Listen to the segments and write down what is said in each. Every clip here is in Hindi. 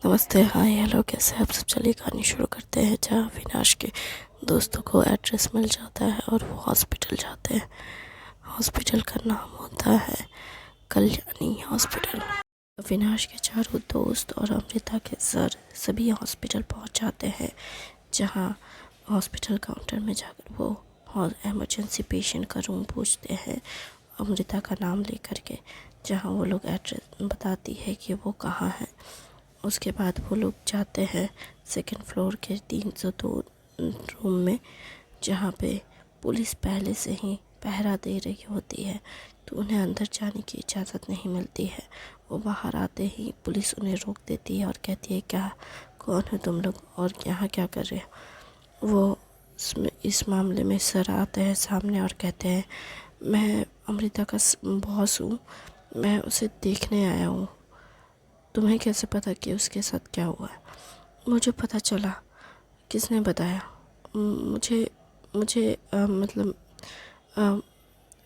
नमस्ते, हाय, हेलो, कैसे आप सब। चलिए कहानी शुरू करते हैं। जहाँ अविनाश के दोस्तों को एड्रेस मिल जाता है और वो हॉस्पिटल जाते हैं। हॉस्पिटल का नाम होता है कल्याणी हॉस्पिटल। अविनाश के चारों दोस्त और अमृता के सर सभी हॉस्पिटल पहुंच जाते हैं। जहाँ हॉस्पिटल काउंटर में जाकर वो इमरजेंसी पेशेंट का रूम पूछते हैं अमृता का नाम लेकर के। जहाँ वो लोग एड्रेस बताती है कि वो कहाँ है। उसके बाद वो लोग जाते हैं सेकंड फ्लोर के 302 रूम में, जहाँ पे पुलिस पहले से ही पहरा दे रही होती है, तो उन्हें अंदर जाने की इजाज़त नहीं मिलती है। वो बाहर आते ही पुलिस उन्हें रोक देती है और कहती है, क्या, कौन है तुम लोग और यहाँ क्या कर रहे हो। वो इस मामले में सर आते हैं सामने और कहते हैं, मैं अमृता का बॉस हूँ, मैं उसे देखने आया हूँ। तुम्हें कैसे पता कि उसके साथ क्या हुआ है। मुझे पता चला। किसने बताया। मुझे मुझे मतलब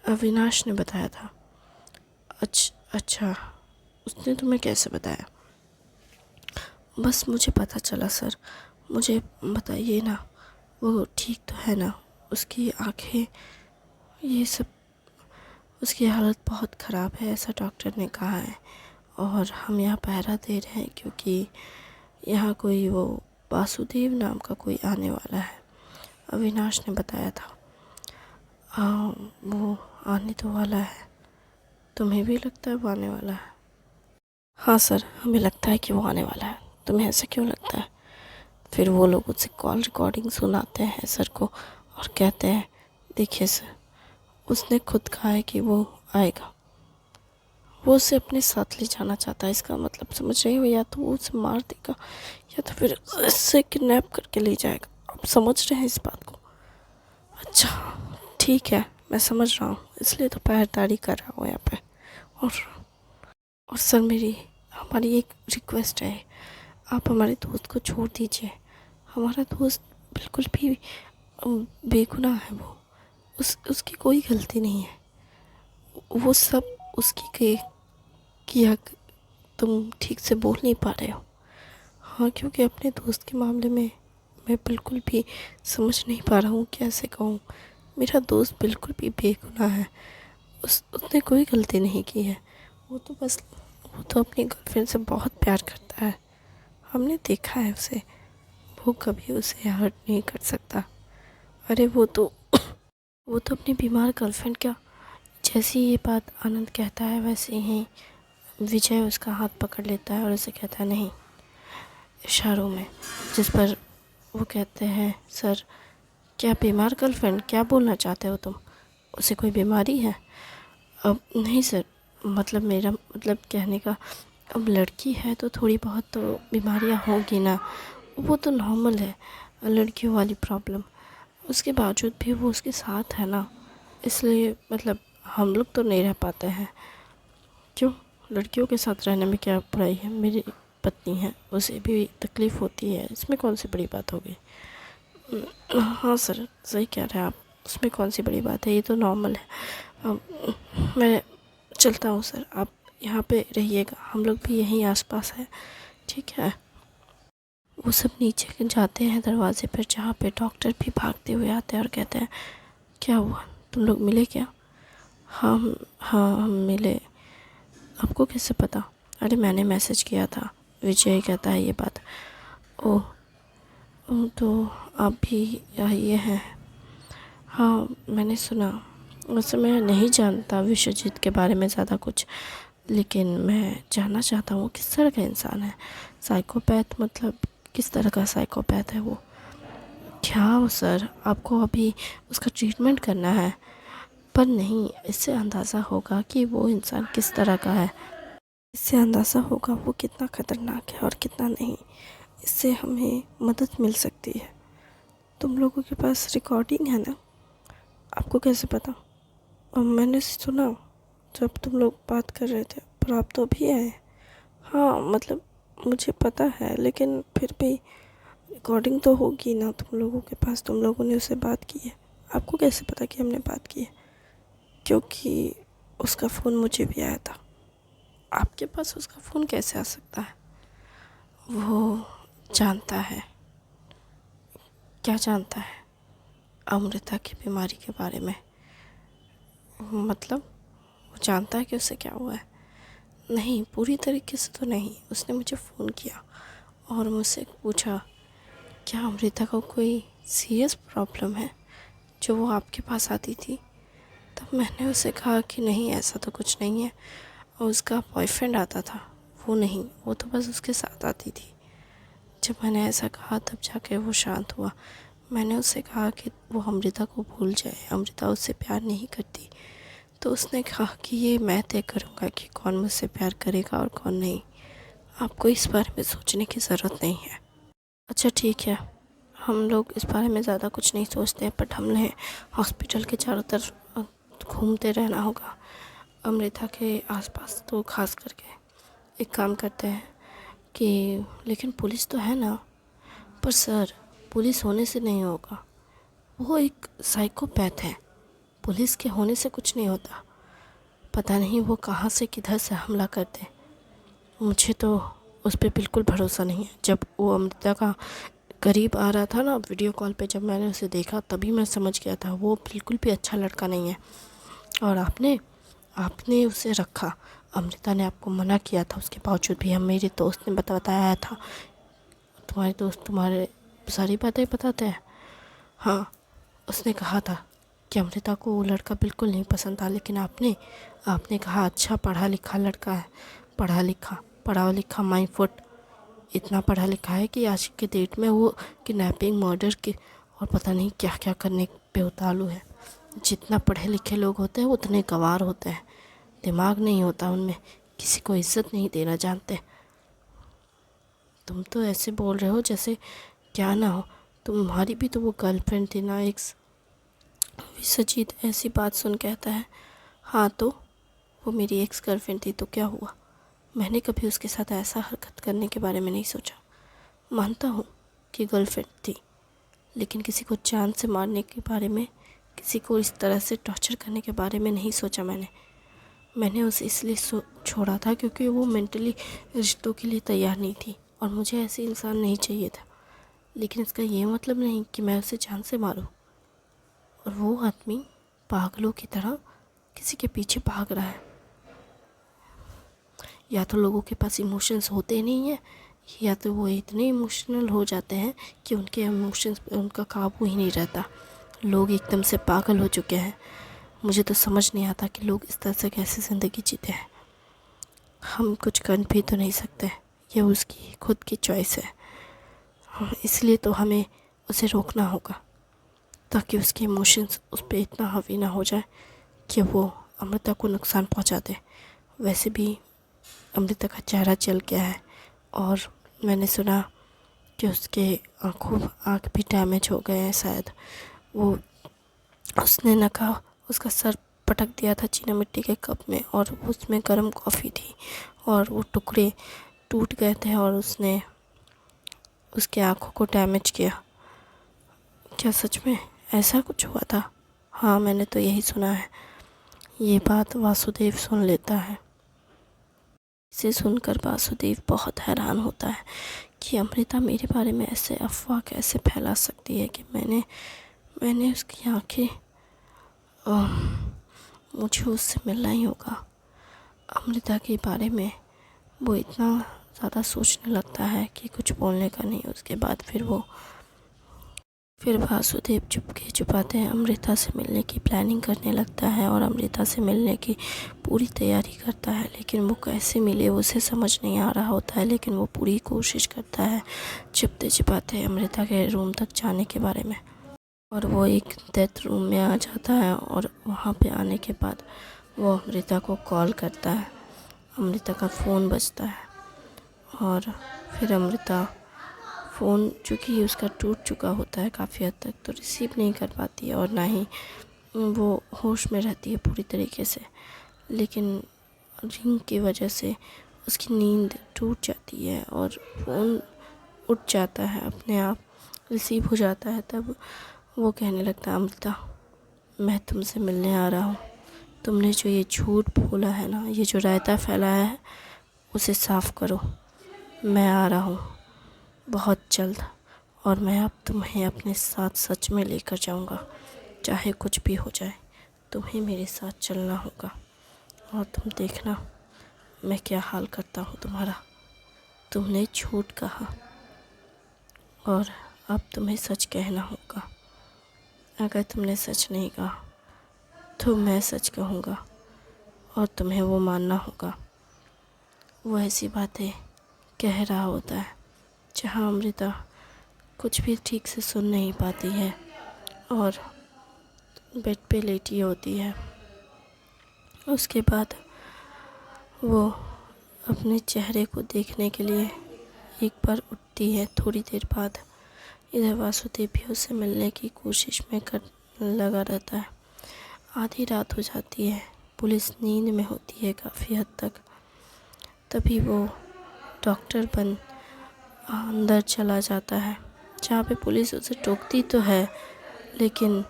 अविनाश ने बताया था। अच्छा, उसने तुम्हें कैसे बताया। बस मुझे पता चला सर, मुझे बताइए ना, वो ठीक तो है ना। उसकी आंखें, ये सब, उसकी हालत बहुत ख़राब है ऐसा डॉक्टर ने कहा है। और हम यहाँ पहरा दे रहे हैं क्योंकि यहाँ कोई वो वासुदेव नाम का कोई आने वाला है। अविनाश ने बताया था। वो आने तो वाला है। तुम्हें भी लगता है वो आने वाला है। हाँ सर, हमें लगता है कि वो आने वाला है। तुम्हें ऐसा क्यों लगता है। फिर वो लोग उससे कॉल रिकॉर्डिंग सुनाते हैं सर को और कहते हैं, देखिए सर, उसने खुद कहा है कि वो आएगा। वो उसे अपने साथ ले जाना चाहता है। इसका मतलब समझ रहे हो, या तो वो उसे मार देगा या तो फिर उससे किडनैप करके ले जाएगा। आप समझ रहे हैं इस बात को। अच्छा, ठीक है, मैं समझ रहा हूँ, इसलिए तो पहरेदारी कर रहा हूँ यहाँ पे। और और सर, हमारी एक रिक्वेस्ट है, आप हमारे दोस्त को छोड़ दीजिए। हमारा दोस्त बिल्कुल भी बेगुनाह है। वो उसकी कोई गलती नहीं है। वो सब उसकी किया। तुम ठीक से बोल नहीं पा रहे हो। हाँ, क्योंकि अपने दोस्त के मामले में मैं बिल्कुल भी समझ नहीं पा रहा हूँ कैसे कहूँ। मेरा दोस्त बिल्कुल भी बेगुनाह है। उसने कोई गलती नहीं की है। वो तो अपनी गर्लफ्रेंड से बहुत प्यार करता है। हमने देखा है उसे। वो कभी उसे हर्ट नहीं कर सकता। अरे वो तो अपनी बीमार गर्लफ्रेंड का, जैसी ये बात आनंद कहता है वैसे ही विजय उसका हाथ पकड़ लेता है और उसे कहता है, नहीं, इशारों में। जिस पर वो कहते हैं, सर, क्या बीमार गर्लफ्रेंड, क्या बोलना चाहते हो तुम। उसे कोई बीमारी है। अब नहीं सर, मतलब मेरा मतलब कहने का, अब लड़की है तो थोड़ी बहुत तो बीमारियां होगी ना। वो तो नॉर्मल है, लड़कियों वाली प्रॉब्लम। उसके बावजूद भी वो उसके साथ है ना, इसलिए मतलब हम लोग तो नहीं रह पाते हैं। क्यों, लड़कियों के साथ रहने में क्या बुराई है। मेरी पत्नी है, उसे भी तकलीफ़ होती है, इसमें कौन सी बड़ी बात होगी। हाँ सर, सही कह रहे हैं आप, उसमें कौन सी बड़ी बात है, ये तो नॉर्मल है। मैं चलता हूँ सर, आप यहाँ पे रहिएगा, हम लोग भी यहीं आसपास है, ठीक है। वो सब नीचे जाते हैं दरवाजे पर, जहाँ पे डॉक्टर भी भागते हुए आते हैं और कहते हैं, क्या हुआ, तुम लोग मिले क्या। हाँ, हम मिले। आपको कैसे पता। अरे मैंने मैसेज किया था। विजय कहता है ये बात। ओह, तो आप भी ये हैं। हाँ, मैंने सुना। वैसे मैं नहीं जानता विश्वजीत के बारे में ज़्यादा कुछ, लेकिन मैं जानना चाहता हूँ किस तरह का इंसान है। साइकोपैथ, मतलब किस तरह का साइकोपैथ है वो। क्या सर, आपको अभी उसका ट्रीटमेंट करना है। पर नहीं, इससे अंदाज़ा होगा कि वो इंसान किस तरह का है। इससे अंदाज़ा होगा वो कितना ख़तरनाक है और कितना नहीं। इससे हमें मदद मिल सकती है। तुम लोगों के पास रिकॉर्डिंग है ना। आपको कैसे पता। और मैंने सुना जब तुम लोग बात कर रहे थे, पर आप तो अभी आए। हाँ, मतलब मुझे पता है, लेकिन फिर भी रिकॉर्डिंग तो होगी ना तुम लोगों के पास। तुम लोगों ने उससे बात की है। आपको कैसे पता कि हमने बात की है। क्योंकि उसका फ़ोन मुझे भी आया था। आपके पास उसका फ़ोन कैसे आ सकता है। वो जानता है। क्या जानता है? अमृता की बीमारी के बारे में। मतलब वो जानता है कि उससे क्या हुआ है? नहीं, पूरी तरीके से तो नहीं। उसने मुझे फ़ोन किया और मुझसे पूछा क्या अमृता को कोई सीरियस प्रॉब्लम है जो वो आपके पास आती थी। तब मैंने उसे कहा कि नहीं, ऐसा तो कुछ नहीं है। और उसका बॉयफ्रेंड आता था, वो नहीं, वो तो बस उसके साथ आती थी। जब मैंने ऐसा कहा तब जाके वो शांत हुआ। मैंने उससे कहा कि वो अमृता को भूल जाए, अमृता उससे प्यार नहीं करती। तो उसने कहा कि ये मैं तय करूँगा कि कौन मुझसे प्यार करेगा और कौन नहीं। आपको इस बारे में सोचने की ज़रूरत नहीं है। अच्छा ठीक है, हम लोग इस बारे में ज़्यादा कुछ नहीं सोचते हैं, बट हमने हॉस्पिटल के चारों तरफ घूमते रहना होगा, अमृता के आसपास। तो खास करके एक काम करते हैं कि लेकिन पुलिस तो है ना। पर सर, पुलिस होने से नहीं होगा। वो एक साइकोपैथ है। पुलिस के होने से कुछ नहीं होता। पता नहीं वो कहाँ से किधर से हमला करते। मुझे तो उस पर बिल्कुल भरोसा नहीं है। जब वो अमृता का करीब आ रहा था ना वीडियो कॉल पे, जब मैंने उसे देखा तभी मैं समझ गया था वो बिल्कुल भी अच्छा लड़का नहीं है। और आपने आपने उसे रखा। अमृता ने आपको मना किया था, उसके बावजूद भी। हम मेरे दोस्त ने बताया था। तुम्हारे दोस्त तुम्हारे सारी बातें बताते हैं। हाँ, उसने कहा था कि अमृता को वो लड़का बिल्कुल नहीं पसंद था, लेकिन आपने आपने कहा अच्छा पढ़ा लिखा लड़का है। पढ़ा लिखा माइंड फुट। इतना पढ़ा लिखा है कि आज के डेट में वो किडनैपिंग, मर्डर के और पता नहीं क्या क्या करने पे उतालू है। जितना पढ़े लिखे लोग होते हैं उतने गंवार होते हैं। दिमाग नहीं होता उनमें, किसी को इज्जत नहीं देना जानते। तुम तो ऐसे बोल रहे हो जैसे क्या ना हो। तुम्हारी भी तो वो गर्लफ्रेंड थी ना, एक्स। विश्वजीत ऐसी बात सुन कहता है, हाँ तो वो मेरी एक्स गर्लफ्रेंड थी तो क्या हुआ? मैंने कभी उसके साथ ऐसा हरकत करने के बारे में नहीं सोचा। मानता हूँ कि गर्लफ्रेंड थी, लेकिन किसी को जान से मारने के बारे में, किसी को इस तरह से टॉर्चर करने के बारे में नहीं सोचा मैंने उसे इसलिए छोड़ा था क्योंकि वो मेंटली रिश्तों के लिए तैयार नहीं थी और मुझे ऐसे इंसान नहीं चाहिए था। लेकिन इसका ये मतलब नहीं कि मैं उसे जान से मारूं। और वो आदमी पागलों की तरह किसी के पीछे भाग रहा है। या तो लोगों के पास इमोशंस होते नहीं हैं, या तो वो इतने इमोशनल हो जाते हैं कि उनके इमोशंस पे उनका काबू ही नहीं रहता। लोग एकदम से पागल हो चुके हैं। मुझे तो समझ नहीं आता कि लोग इस तरह से कैसे ज़िंदगी जीते हैं। हम कुछ कर भी तो नहीं सकते, ये उसकी खुद की चॉइस है। इसलिए तो हमें उसे रोकना होगा, ताकि उसके इमोशंस उस पर इतना हावी ना हो जाए कि वो अमृता को नुकसान पहुंचा दे। वैसे भी अमृता का चेहरा चल गया है और मैंने सुना कि उसके आँख भी डैमेज हो गए हैं शायद। वो उसने न कहा उसका सर पटक दिया था चीना मिट्टी के कप में और उसमें गर्म कॉफ़ी थी और वो टुकड़े टूट गए थे और उसने उसके आँखों को डैमेज किया। क्या सच में ऐसा कुछ हुआ था? हाँ, मैंने तो यही सुना है। ये बात वासुदेव सुन लेता है। इसे सुनकर वासुदेव बहुत हैरान होता है कि अमृता मेरे बारे में ऐसे अफवाह कैसे फैला सकती है कि मैंने उसकी आंखें, मुझे उससे मिलना ही होगा। अमृता के बारे में वो इतना ज़्यादा सोचने लगता है कि कुछ बोलने का नहीं। उसके बाद फिर वासुदेव चुपके छुपाते हैं अमृता से मिलने की प्लानिंग करने लगता है और अमृता से मिलने की पूरी तैयारी करता है। लेकिन वो कैसे मिले उसे समझ नहीं आ रहा होता है, लेकिन वो पूरी कोशिश करता है छुपते छिपाते अमृता के रूम तक जाने के बारे में। और वो एक डेथ रूम में आ जाता है और वहाँ पे आने के बाद वो अमृता को कॉल करता है। अमृता का फ़ोन बजता है और फिर अमृता फ़ोन चूँकि उसका टूट चुका होता है काफ़ी हद तक, तो रिसीव नहीं कर पाती है और ना ही वो होश में रहती है पूरी तरीके से। लेकिन रिंग की वजह से उसकी नींद टूट जाती है और फ़ोन उठ जाता है, अपने आप रिसीव हो जाता है। तब वो कहने लगता है, अमृता मैं तुमसे मिलने आ रहा हूँ। तुमने जो ये झूठ बोला है ना, ये जो रायता फैलाया है उसे साफ़ करो। मैं आ रहा हूँ। बहुत जल्द। और मैं अब तुम्हें अपने साथ सच में लेकर जाऊंगा। चाहे कुछ भी हो जाए, तुम्हें मेरे साथ चलना होगा। और तुम देखना मैं क्या हाल करता हूँ तुम्हारा। तुमने झूठ कहा और अब तुम्हें सच कहना होगा। अगर तुमने सच नहीं कहा तो मैं सच कहूँगा और तुम्हें वो मानना होगा। वो ऐसी बातें कह रहा होता है जहाँ अमृता कुछ भी ठीक से सुन नहीं पाती है और बेड पे लेटी होती है। उसके बाद वो अपने चेहरे को देखने के लिए एक बार उठती है। थोड़ी देर बाद इधर वासुदेव भी उससे मिलने की कोशिश में लगा रहता है। आधी रात हो जाती है, पुलिस नींद में होती है काफ़ी हद तक। तभी वो डॉक्टर बन अंदर चला जाता है, जहाँ पे पुलिस उसे टोकती तो है, लेकिन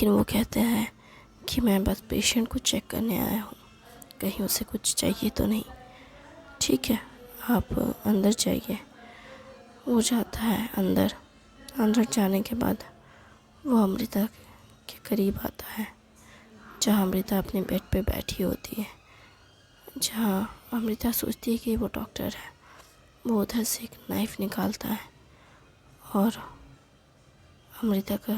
वो कहते हैं कि मैं बस पेशेंट को चेक करने आया हूँ, कहीं उसे कुछ चाहिए तो नहीं। ठीक है, आप अंदर जाइए। वो जाता है अंदर। अंदर जाने के बाद वो अमृता के करीब आता है, जहाँ अमृता अपने बेड पे बैठी होती है। जहाँ अमृता सोचती है कि वो डॉक्टर है। वो उधर से एक नाइफ़ निकालता है और अमृता का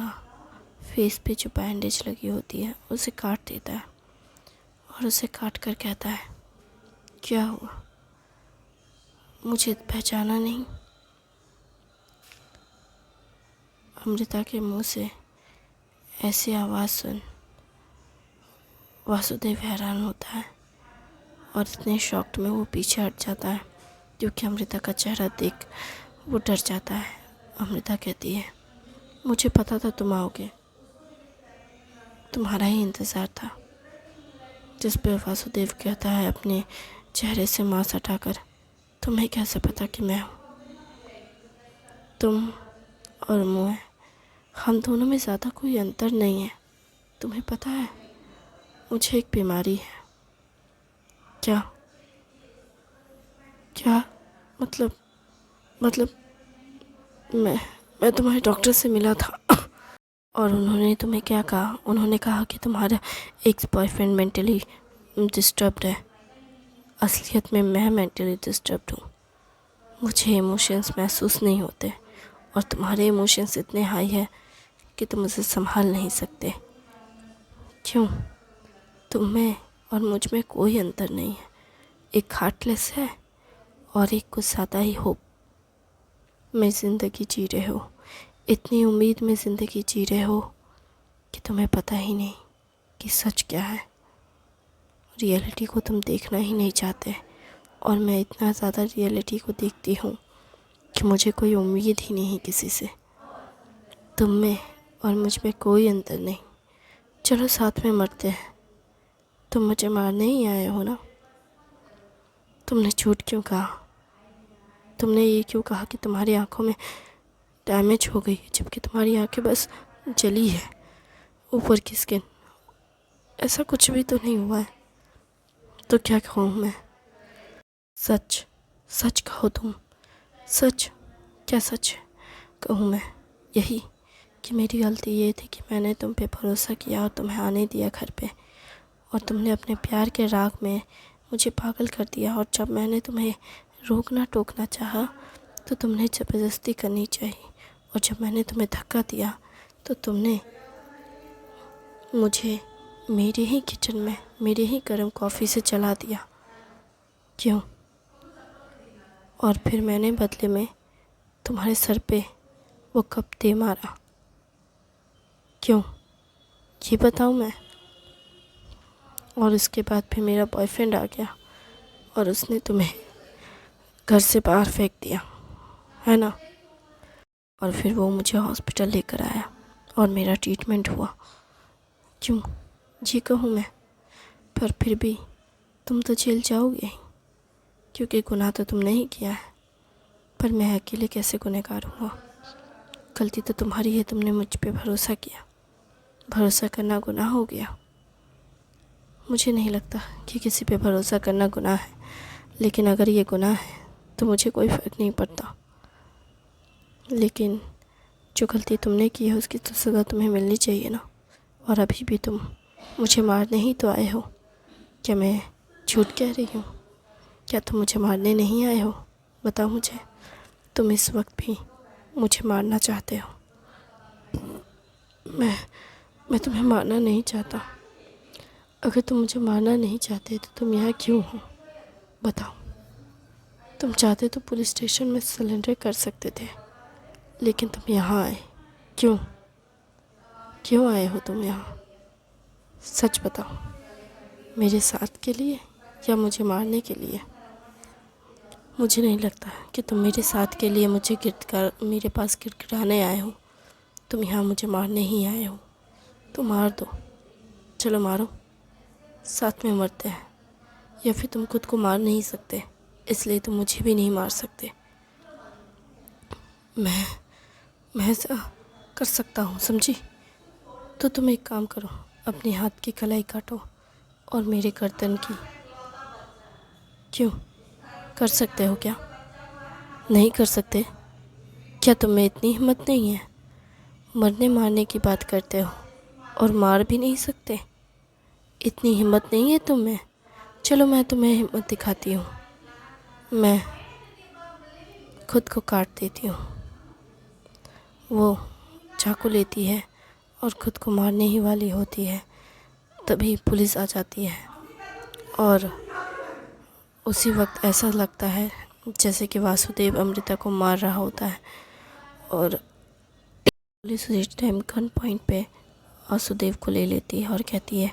फेस पे जो बैंडेज लगी होती है उसे काट देता है और उसे काट कर कहता है, क्या हुआ, मुझे पहचाना नहीं? अमृता के मुंह से ऐसी आवाज़ सुन वासुदेव हैरान होता है और इतने शॉक्ड में वो पीछे हट जाता है, क्योंकि अमृता का चेहरा देख वो डर जाता है। अमृता कहती है, मुझे पता था तुम आओगे, तुम्हारा ही इंतज़ार था। जिस पे वासुदेव कहता है अपने चेहरे से मांस हटाकर, तुम्हें कैसे पता कि मैं हूँ? तुम और मैं, हम दोनों में ज़्यादा कोई अंतर नहीं है। तुम्हें पता है मुझे एक बीमारी है। क्या क्या मतलब मैं तुम्हारे डॉक्टर से मिला था और उन्होंने तुम्हें क्या कहा? उन्होंने कहा कि तुम्हारा एक्स बॉयफ्रेंड मेंटली डिस्टर्ब्ड है। असलियत में मैं मेंटली डिस्टर्ब्ड हूँ। मुझे इमोशंस महसूस नहीं होते और तुम्हारे इमोशंस इतने हाई है कि तुम उसे संभाल नहीं सकते। क्यों? तुम में और मुझ में कोई अंतर नहीं है। एक हार्टलेस है और एक कुछ ज़्यादा ही होप में ज़िंदगी जी रहे हो। इतनी उम्मीद में ज़िंदगी जी रहे हो कि तुम्हें पता ही नहीं कि सच क्या है। रियलिटी को तुम देखना ही नहीं चाहते और मैं इतना ज़्यादा रियलिटी को देखती हूँ कि मुझे कोई उम्मीद ही नहीं किसी से। तुम में और मुझ में कोई अंतर नहीं। चलो साथ में मरते हैं। तुम मुझे मारने ही आए हो ना? तुमने झूठ क्यों कहा? तुमने ये क्यों कहा कि तुम्हारी आंखों में डैमेज हो गई, जबकि तुम्हारी आंखें बस जली है, ऊपर की स्किन? ऐसा कुछ भी तो नहीं हुआ है। तो क्या कहूँ मैं? सच सच कहो तुम। सच? क्या सच कहूँ मैं? यही कि मेरी गलती ये थी कि मैंने तुम पे भरोसा किया और तुम्हें आने दिया घर पे, और तुमने अपने प्यार के राग में मुझे पागल कर दिया। और जब मैंने तुम्हें रोकना टोकना चाहा तो तुमने ज़बरदस्ती करनी चाहिए, और जब मैंने तुम्हें धक्का दिया तो तुमने मुझे मेरे ही किचन में मेरे ही गर्म कॉफ़ी से जला दिया। क्यों? और फिर मैंने बदले में तुम्हारे सर पे वो कप दे मारा। क्यों? ये बताऊँ मैं? और इसके बाद फिर मेरा बॉयफ्रेंड आ गया और उसने तुम्हें घर से बाहर फेंक दिया, है ना? और फिर वो मुझे हॉस्पिटल लेकर आया और मेरा ट्रीटमेंट हुआ। क्यों? जी कहूँ मैं? पर फिर भी तुम तो जेल जाओगे, क्योंकि गुनाह तो तुमने ही किया है। पर मैं अकेले कैसे गुनहगार हुआ? गलती तो तुम्हारी है, तुमने मुझ पे भरोसा किया। भरोसा करना गुनाह हो गया? मुझे नहीं लगता कि किसी पे भरोसा करना गुनाह है, लेकिन अगर ये गुनाह है तो मुझे कोई फ़र्क नहीं पड़ता, लेकिन जो गलती तुमने की है उसकी तो सज़ा तुम्हें मिलनी चाहिए ना। और अभी भी तुम मुझे मारने ही तो आए हो। क्या मैं झूठ कह रही हूँ? क्या तुम मुझे मारने नहीं आए हो? बताओ मुझे, तुम इस वक्त भी मुझे मारना चाहते हो? मैं तुम्हें मारना नहीं चाहता। अगर तुम मुझे मारना नहीं चाहते तो तुम यहाँ क्यों हो? बताओ। तुम चाहते तो पुलिस स्टेशन में सरेंडर कर सकते थे, लेकिन तुम यहाँ आए क्यों? क्यों आए हो तुम यहाँ? सच बताओ, मेरे साथ के लिए या मुझे मारने के लिए? मुझे नहीं लगता कि तुम मेरे साथ के लिए मेरे पास गिड़गिड़ाने आए हो। तुम यहाँ मुझे मारने ही आए हो। तो मार दो, चलो मारो, साथ में मरते हैं। या फिर तुम खुद को मार नहीं सकते, इसलिए तुम मुझे भी नहीं मार सकते। मैं ऐसा कर सकता हूँ, समझी? तो तुम एक काम करो, अपने हाथ की कलाई काटो और मेरे गर्दन की। क्यों? कर सकते हो क्या? नहीं कर सकते? क्या तुम में इतनी हिम्मत नहीं है? मरने मारने की बात करते हो और मार भी नहीं सकते? इतनी हिम्मत नहीं है तुम में? चलो मैं तुम्हें हिम्मत दिखाती हूँ। मैं खुद को काट देती हूँ। वो चाकू लेती है और खुद को मारने ही वाली होती है, तभी पुलिस आ जाती है और उसी वक्त ऐसा लगता है जैसे कि वासुदेव अमृता को मार रहा होता है। और पुलिस उस टाइम गन पॉइंट पे वासुदेव को ले लेती है और कहती है,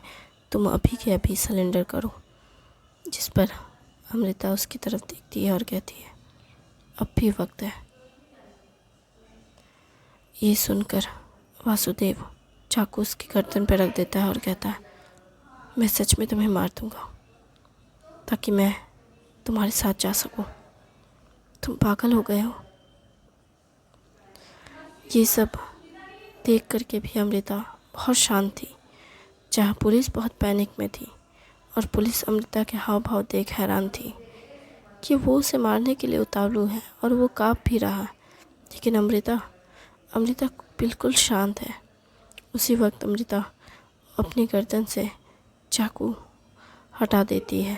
तुम अभी के अभी सरेंडर करो। जिस पर अमृता उसकी तरफ देखती है और कहती है, अब भी वक्त है। ये सुनकर वासुदेव चाकू उसकी गर्दन पर रख देता है और कहता है, मैं सच में तुम्हें मार दूंगा ताकि मैं तुम्हारे साथ जा सकूं। तुम पागल हो गए हो? ये सब देख करके भी अमृता बहुत शांत थी, जहाँ पुलिस बहुत पैनिक में थी और पुलिस अमृता के हाव भाव देख हैरान थी कि वो उसे मारने के लिए उतावलू है और वो काँप भी रहा है, लेकिन अमृता बिल्कुल शांत है। उसी वक्त अमृता अपनी गर्दन से चाकू हटा देती है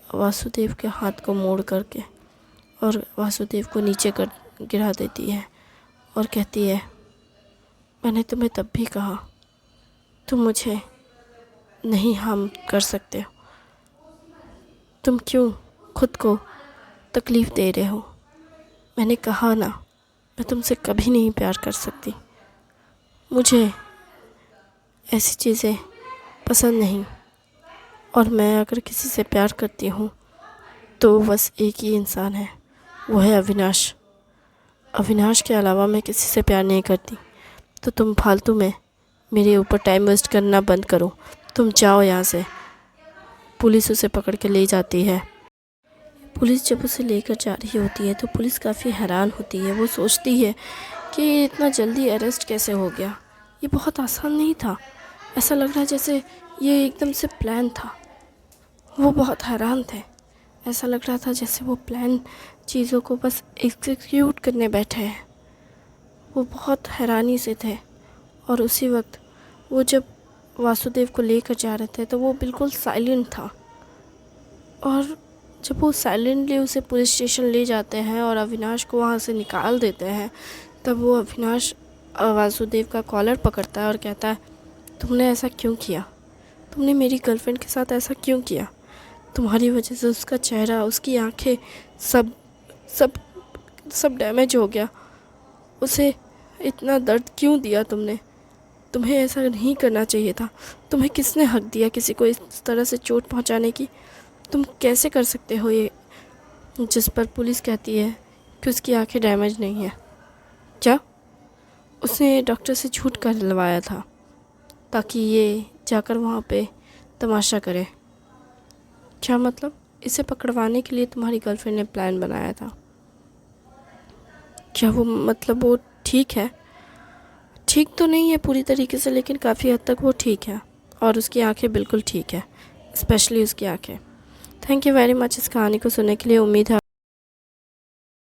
वासुदेव के हाथ को मोड़ करके और वासुदेव को नीचे गिरा देती है और कहती है, मैंने तुम्हें तब भी कहा, तुम मुझे नहीं हार्म कर सकते हो। तुम क्यों खुद को तकलीफ़ दे रहे हो? मैंने कहा ना, मैं तुमसे कभी नहीं प्यार कर सकती। मुझे ऐसी चीज़ें पसंद नहीं, और मैं अगर किसी से प्यार करती हूँ तो बस एक ही इंसान है, वो है अविनाश। अविनाश के अलावा मैं किसी से प्यार नहीं करती। तो तुम फालतू में मेरे ऊपर टाइम वेस्ट करना बंद करो। तुम जाओ यहाँ से। पुलिस उसे पकड़ के ले जाती है। पुलिस जब उसे लेकर जा रही होती है तो पुलिस काफ़ी हैरान होती है। वो सोचती है कि ये इतना जल्दी अरेस्ट कैसे हो गया, ये बहुत आसान नहीं था। ऐसा लग रहा है जैसे ये एकदम से प्लान था। वो बहुत हैरान थे। ऐसा लग रहा था जैसे वो प्लान चीज़ों को बस एग्जीक्यूट करने बैठे हैं। वो बहुत हैरानी से थे। और उसी वक्त वो जब वासुदेव को लेकर जा रहे थे तो वो बिल्कुल साइलेंट था। और जब वो साइलेंटली उसे पुलिस स्टेशन ले जाते हैं और अविनाश को वहाँ से निकाल देते हैं, तब वो अविनाश वासुदेव का कॉलर पकड़ता है और कहता है, तुमने ऐसा क्यों किया? तुमने मेरी गर्लफ्रेंड के साथ ऐसा क्यों किया? तुम्हारी वजह से उसका चेहरा, उसकी आंखें, सब सब सब डैमेज हो गया। उसे इतना दर्द क्यों दिया तुमने? तुम्हें ऐसा नहीं करना चाहिए था। तुम्हें किसने हक दिया किसी को इस तरह से चोट पहुंचाने की? तुम कैसे कर सकते हो ये? जिस पर पुलिस कहती है कि उसकी आंखें डैमेज नहीं है। क्या? उसने डॉक्टर से झूठ करवाया था ताकि ये जाकर वहाँ पे तमाशा करे। क्या मतलब? इसे पकड़वाने के लिए तुम्हारी गर्लफ्रेंड ने प्लान बनाया था? क्या वो मतलब वो ठीक है? ठीक तो नहीं है पूरी तरीके से, लेकिन काफ़ी हद तक वो ठीक है। और उसकी आंखें बिल्कुल ठीक है, स्पेशली उसकी आंखें। थैंक यू वेरी मच इस कहानी को सुनने के लिए। उम्मीद है